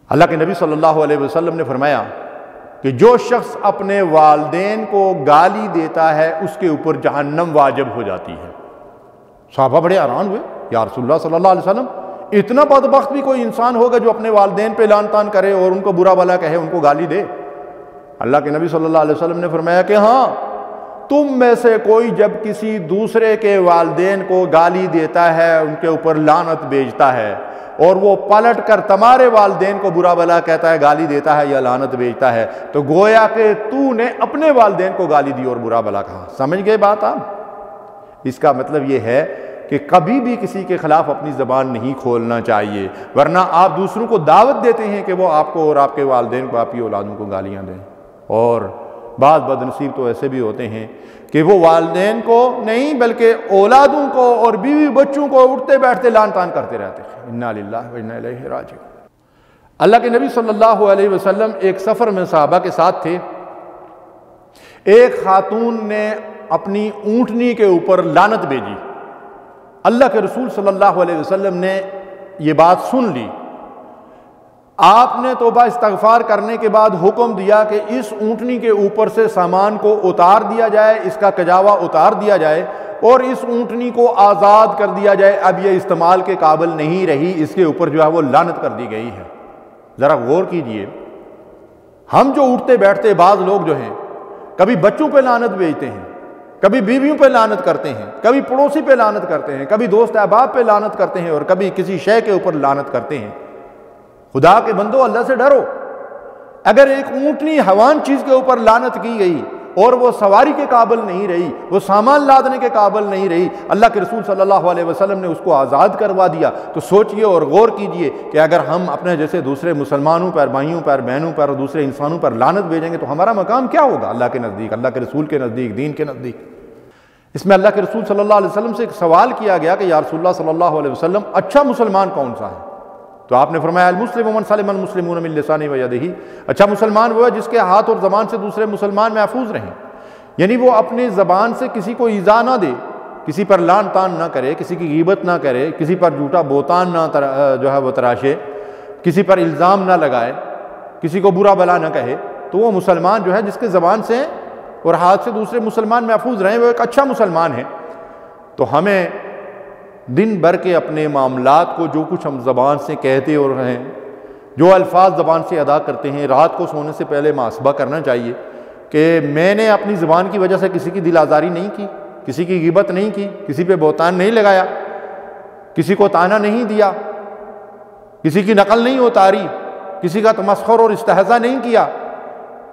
اللہ کے نبی صلی اللہ علیہ وسلم نے فرمایا کہ جو شخص اپنے والدین کو گالی دیتا ہے اس کے اوپر جہنم واجب ہو جاتی ہے۔ صحابہ بڑے حیران ہوئے، یا رسول اللہ صلی اللہ علیہ وسلم، اتنا بدبخت بھی کوئی انسان ہوگا جو اپنے والدین پہ لعن طعن کرے اور ان کو برا بھلا کہے، ان کو گالی دے؟ اللہ کے نبی صلی اللہ علیہ وسلم نے فرمایا کہ ہاں، تم میں سے کوئی جب کسی دوسرے کے والدین کو گالی دیتا ہے، ان کے اوپر لعنت بھیجتا ہے، اور وہ پلٹ کر تمہارے والدین کو برا بھلا کہتا ہے، گالی دیتا ہے یا لعنت بھیجتا ہے، تو گویا کہ تو نے اپنے والدین کو گالی دی اور برا بھلا کہا۔ سمجھ گئے بات آپ؟ اس کا مطلب یہ ہے کہ کبھی بھی کسی کے خلاف اپنی زبان نہیں کھولنا چاہیے، ورنہ آپ دوسروں کو دعوت دیتے ہیں کہ وہ آپ کو اور آپ کے والدین کو، آپ کی اولادوں کو گالیاں دیں۔ اور بعض بد نصیب تو ایسے بھی ہوتے ہیں کہ وہ والدین کو نہیں بلکہ اولادوں کو اور بیوی بچوں کو اٹھتے بیٹھتے لعن طعن کرتے رہتے ہیں۔ انا للہ و انا الیہ راجعون۔ اللہ کے نبی صلی اللہ علیہ وسلم ایک سفر میں صحابہ کے ساتھ تھے، ایک خاتون نے اپنی اونٹنی کے اوپر لعنت بھیجی۔ اللہ کے رسول صلی اللہ علیہ وسلم نے یہ بات سن لی، آپ نے توبہ استغفار کرنے کے بعد حکم دیا کہ اس اونٹنی کے اوپر سے سامان کو اتار دیا جائے، اس کا کجاوا اتار دیا جائے اور اس اونٹنی کو آزاد کر دیا جائے، اب یہ استعمال کے قابل نہیں رہی، اس کے اوپر جو ہے وہ لعنت کر دی گئی ہے۔ ذرا غور کیجئے، ہم جو اٹھتے بیٹھتے بعض لوگ جو ہیں کبھی بچوں پہ لعنت بھیجتے ہیں، کبھی بیویوں پہ لعنت کرتے ہیں، کبھی پڑوسی پہ لعنت کرتے ہیں، کبھی دوست احباب پہ لعنت کرتے ہیں، اور کبھی کسی شے کے اوپر لعنت کرتے ہیں۔ خدا کے بندو، اللہ سے ڈرو۔ اگر ایک اونٹنی حیوان چیز کے اوپر لعنت کی گئی اور وہ سواری کے قابل نہیں رہی، وہ سامان لادنے کے قابل نہیں رہی، اللہ کے رسول صلی اللہ علیہ وسلم نے اس کو آزاد کروا دیا، تو سوچئے اور غور کیجئے کہ اگر ہم اپنے جیسے دوسرے مسلمانوں پر، بھائیوں پر، بہنوں پر اور دوسرے انسانوں پر لعنت بھیجیں گے تو ہمارا مقام کیا ہوگا اللہ کے نزدیک، اللہ کے رسول کے نزدیک، دین کے نزدیک؟ اس میں اللہ کے رسول صلی اللہ علیہ وسلم سے ایک سوال کیا گیا کہ یا رسول اللہ صلی اللہ علیہ وسلم، اچھا مسلمان کون سا ہے؟ تو آپ نے فرمایا المسلم من سلم المسلمون من لسانہ و یدہ، اچھا مسلمان وہ ہے جس کے ہاتھ اور زبان سے دوسرے مسلمان محفوظ رہیں، یعنی وہ اپنی زبان سے کسی کو ایذا نہ دے، کسی پر لعن طعن نہ کرے، کسی کی غیبت نہ کرے، کسی پر جھوٹا بہتان نہ جو ہے وہ تراشے، کسی پر الزام نہ لگائے، کسی کو برا بلا نہ کہے، تو وہ مسلمان جو ہے جس کے زبان سے اور ہاتھ سے دوسرے مسلمان محفوظ رہیں، وہ ایک اچھا مسلمان ہے۔ تو ہمیں دن بھر کے اپنے معاملات کو، جو کچھ ہم زبان سے کہتے اور ہیں، جو الفاظ زبان سے ادا کرتے ہیں، رات کو سونے سے پہلے محاسبہ کرنا چاہیے کہ میں نے اپنی زبان کی وجہ سے کسی کی دل آزاری نہیں کی، کسی کی غیبت نہیں کی، کسی پہ بہتان نہیں لگایا، کسی کو طعنہ نہیں دیا، کسی کی نقل نہیں اتاری، کسی کا تمسخر اور استہزاء نہیں کیا،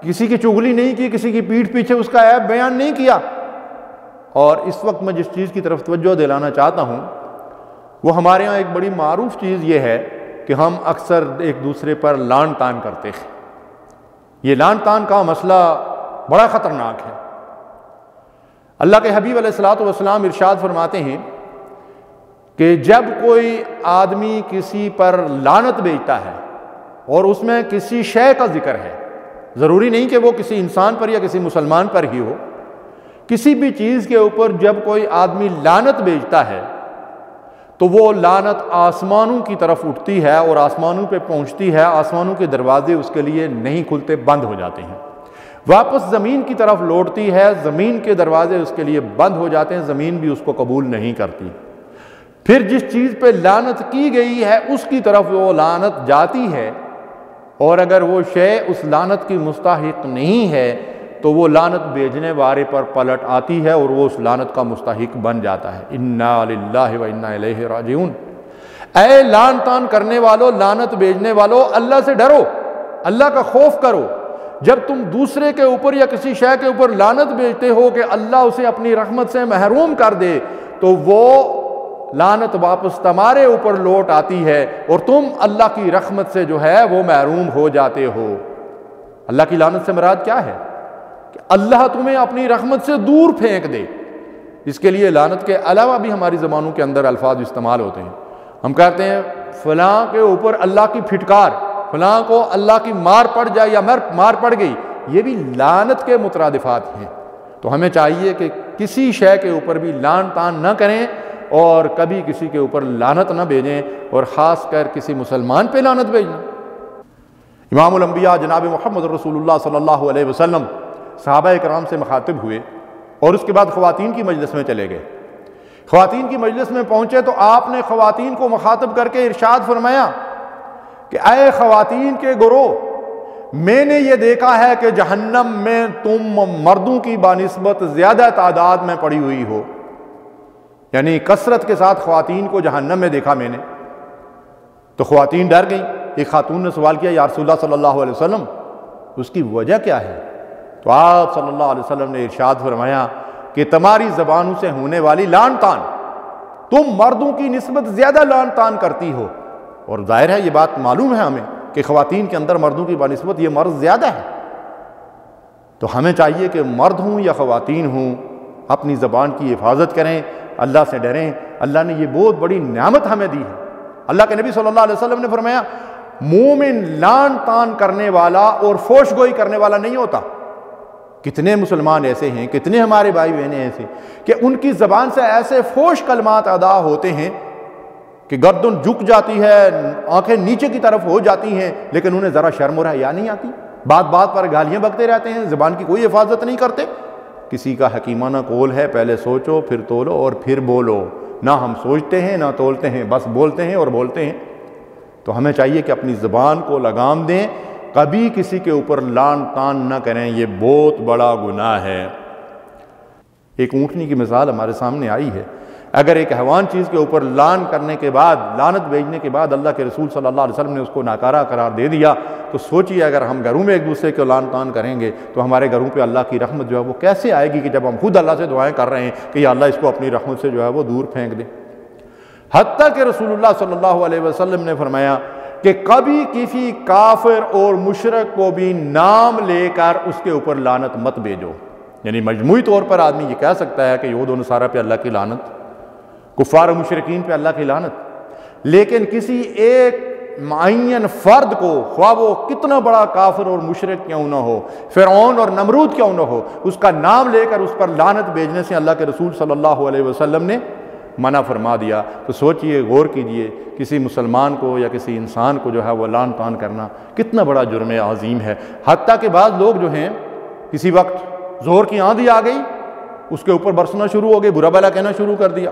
کسی کی چغلی نہیں کی، کسی کی پیٹھ پیچھے اس کا عیب بیان نہیں کیا۔ اور اس وقت میں جس چیز کی طرف توجہ دلانا چاہتا ہوں وہ ہمارے ہاں ایک بڑی معروف چیز یہ ہے کہ ہم اکثر ایک دوسرے پر لعن طعن کرتے ہیں۔ یہ لعن طعن کا مسئلہ بڑا خطرناک ہے۔ اللہ کے حبیب علیہ الصلوۃ والسلام ارشاد فرماتے ہیں کہ جب کوئی آدمی کسی پر لعنت بھیجتا ہے اور اس میں کسی شے کا ذکر ہے، ضروری نہیں کہ وہ کسی انسان پر یا کسی مسلمان پر ہی ہو، کسی بھی چیز کے اوپر جب کوئی آدمی لعنت بھیجتا ہے تو وہ لعنت آسمانوں کی طرف اٹھتی ہے اور آسمانوں پہ پہنچتی ہے، آسمانوں کے دروازے اس کے لیے نہیں کھلتے، بند ہو جاتے ہیں، واپس زمین کی طرف لوٹتی ہے، زمین کے دروازے اس کے لیے بند ہو جاتے ہیں، زمین بھی اس کو قبول نہیں کرتی۔ پھر جس چیز پہ لعنت کی گئی ہے اس کی طرف وہ لعنت جاتی ہے، اور اگر وہ شے اس لعنت کی مستحق نہیں ہے تو وہ لعنت بھیجنے والے پر پلٹ آتی ہے اور وہ اس لعنت کا مستحق بن جاتا ہے۔ انا للہ و انا الیہ راجعون۔ اے لعن طعن کرنے والوں، لعنت بھیجنے والوں، اللہ سے ڈرو، اللہ کا خوف کرو۔ جب تم دوسرے کے اوپر یا کسی شے کے اوپر لعنت بھیجتے ہو کہ اللہ اسے اپنی رحمت سے محروم کر دے، تو وہ لعنت واپس تمہارے اوپر لوٹ آتی ہے اور تم اللہ کی رحمت سے جو ہے وہ محروم ہو جاتے ہو۔ اللہ کی لعنت سے مراد کیا ہے؟ کہ اللہ تمہیں اپنی رحمت سے دور پھینک دے۔ اس کے لیے لعنت کے علاوہ بھی ہماری زبانوں کے اندر الفاظ استعمال ہوتے ہیں۔ ہم کہتے ہیں فلاں کے اوپر اللہ کی پھٹکار، فلاں کو اللہ کی مار پڑ جائے یا مار پڑ گئی، یہ بھی لعنت کے مترادفات ہیں۔ تو ہمیں چاہیے کہ کسی شے کے اوپر بھی لعن طعن نہ کریں اور کبھی کسی کے اوپر لعنت نہ بھیجیں، اور خاص کر کسی مسلمان پہ لعنت بھیجنا۔ امام الانبیاء جناب محمد رسول اللہ صلی اللہ علیہ وسلم صحابہ کرام سے مخاطب ہوئے اور اس کے بعد خواتین کی مجلس میں چلے گئے۔ خواتین کی مجلس میں پہنچے تو آپ نے خواتین کو مخاطب کر کے ارشاد فرمایا کہ اے خواتین کے گروہ، میں نے یہ دیکھا ہے کہ جہنم میں تم مردوں کی بنسبت زیادہ تعداد میں پڑی ہوئی ہو، یعنی کثرت کے ساتھ خواتین کو جہنم میں دیکھا میں نے۔ تو خواتین ڈر گئیں۔ ایک خاتون نے سوال کیا، یا رسول اللہ صلی اللہ علیہ وسلم اس کی وجہ کیا ہے؟ تو آپ صلی اللہ علیہ وسلم نے ارشاد فرمایا کہ تمہاری زبانوں سے ہونے والی لعن طعن، تم مردوں کی نسبت زیادہ لعن طعن کرتی ہو۔ اور ظاہر ہے یہ بات معلوم ہے ہمیں کہ خواتین کے اندر مردوں کی بنسبت یہ مرض زیادہ ہے۔ تو ہمیں چاہیے کہ مرد ہوں یا خواتین ہوں اپنی زبان کی حفاظت کریں، اللہ سے ڈریں۔ اللہ نے یہ بہت بڑی نعمت ہمیں دی ہے۔ اللہ کے نبی صلی اللہ علیہ وسلم نے فرمایا مومن لعن طعن کرنے والا اور فحش گوئی کرنے والا نہیں ہوتا۔ کتنے مسلمان ایسے ہیں، کتنے ہمارے بھائی بہنیں ایسے کہ ان کی زبان سے ایسے فحش کلمات ادا ہوتے ہیں کہ گردن جھک جاتی ہے، آنکھیں نیچے کی طرف ہو جاتی ہیں، لیکن انہیں ذرا شرم و حیا نہیں آتی، بات بات پر گالیاں بکتے رہتے ہیں، زبان کی کوئی حفاظت نہیں کرتے۔ کسی کا حکیمانہ قول ہے، پہلے سوچو پھر تولو اور پھر بولو۔ نہ ہم سوچتے ہیں نہ تولتے ہیں، بس بولتے ہیں اور بولتے ہیں۔ تو ہمیں چاہیے کہ اپنی زبان کو لگام دیں، کبھی کسی کے اوپر لعن طعن نہ کریں، یہ بہت بڑا گناہ ہے۔ ایک اونٹنی کی مثال ہمارے سامنے آئی ہے۔ اگر ایک حیوان چیز کے اوپر لعن کرنے کے بعد، لعنت بھیجنے کے بعد اللہ کے رسول صلی اللہ علیہ وسلم نے اس کو ناکارہ قرار دے دیا، تو سوچئے اگر ہم گھروں میں ایک دوسرے کو لعن طعن کریں گے تو ہمارے گھروں پہ اللہ کی رحمت جو ہے وہ کیسے آئے گی، کہ جب ہم خود اللہ سے دعائیں کر رہے ہیں کہ یا اللہ اس کو اپنی رحمت سے جو ہے وہ دور پھینک دے۔ حتیٰ کہ رسول اللہ صلی اللہ علیہ وسلم نے فرمایا کہ کبھی کسی کافر اور مشرک کو بھی نام لے کر اس کے اوپر لعنت مت بھیجو۔ یعنی مجموعی طور پر آدمی یہ کہہ سکتا ہے کہ یہود و نصارہ پہ اللہ کی لعنت، کفار و مشرکین پہ اللہ کی لعنت، لیکن کسی ایک معین فرد کو، خواہ وہ کتنا بڑا کافر اور مشرک کیوں نہ ہو، فرعون اور نمرود کیوں نہ ہو، اس کا نام لے کر اس پر لعنت بھیجنے سے اللہ کے رسول صلی اللہ علیہ وسلم نے منع فرما دیا۔ تو سوچئے، غور کیجئے، کسی مسلمان کو یا کسی انسان کو جو ہے وہ لعن طعن کرنا کتنا بڑا جرم عظیم ہے۔ حتیٰ کہ بعض لوگ جو ہیں کسی وقت زور کی آندھی آ گئی، اس کے اوپر برسنا شروع ہو گئے، برا بھلا کہنا شروع کر دیا۔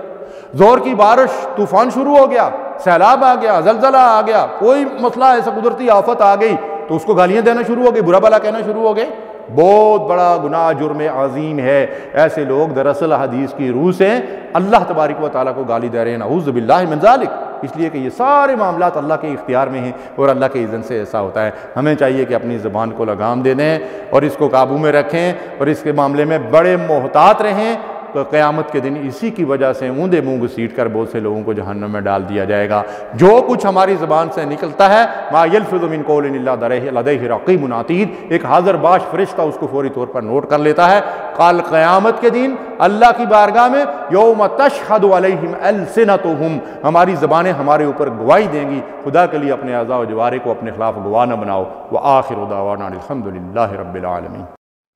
زور کی بارش، طوفان شروع ہو گیا، سیلاب آ گیا، زلزلہ آ گیا، کوئی مسئلہ ایسا قدرتی آفت آ گئی تو اس کو گالیاں دینا شروع ہو گئی، برا بھلا کہنا شروع ہو گئے۔ بہت بڑا گناہ، جرم عظیم ہے۔ ایسے لوگ دراصل حدیث کی روح سے اللہ تبارک و تعالیٰ کو گالی دے رہے ہیں، نعوذ باللہ من ذالک، اس لیے کہ یہ سارے معاملات اللہ کے اختیار میں ہیں اور اللہ کے اذن سے ایسا ہوتا ہے۔ ہمیں چاہیے کہ اپنی زبان کو لگام دے دیں اور اس کو قابو میں رکھیں اور اس کے معاملے میں بڑے محتاط رہیں، تو قیامت کے دن اسی کی وجہ سے اوندے منہ گھسیٹ کر بہت سے لوگوں کو جہنم میں ڈال دیا جائے گا۔ جو کچھ ہماری زبان سے نکلتا ہے، ما یلفظ من قول الا لدیہ رقیب عتید، ایک حاضر باش فرشتہ اس کو فوری طور پر نوٹ کر لیتا ہے۔ کل قیامت کے دن اللہ کی بارگاہ میں یوم تشہد علیہم السنتہم، ہماری زبانیں ہمارے اوپر گواہی دیں گی۔ خدا کے لیے اپنے اعضاء و جوارح کو اپنے خلاف گواہ نہ بناؤ۔ وآخر دعوانا الحمدللہ رب العالمین۔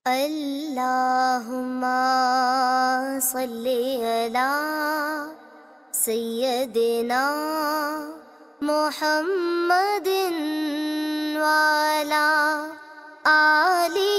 اللہم صلی علی سیدنا محمد وعلی آلہ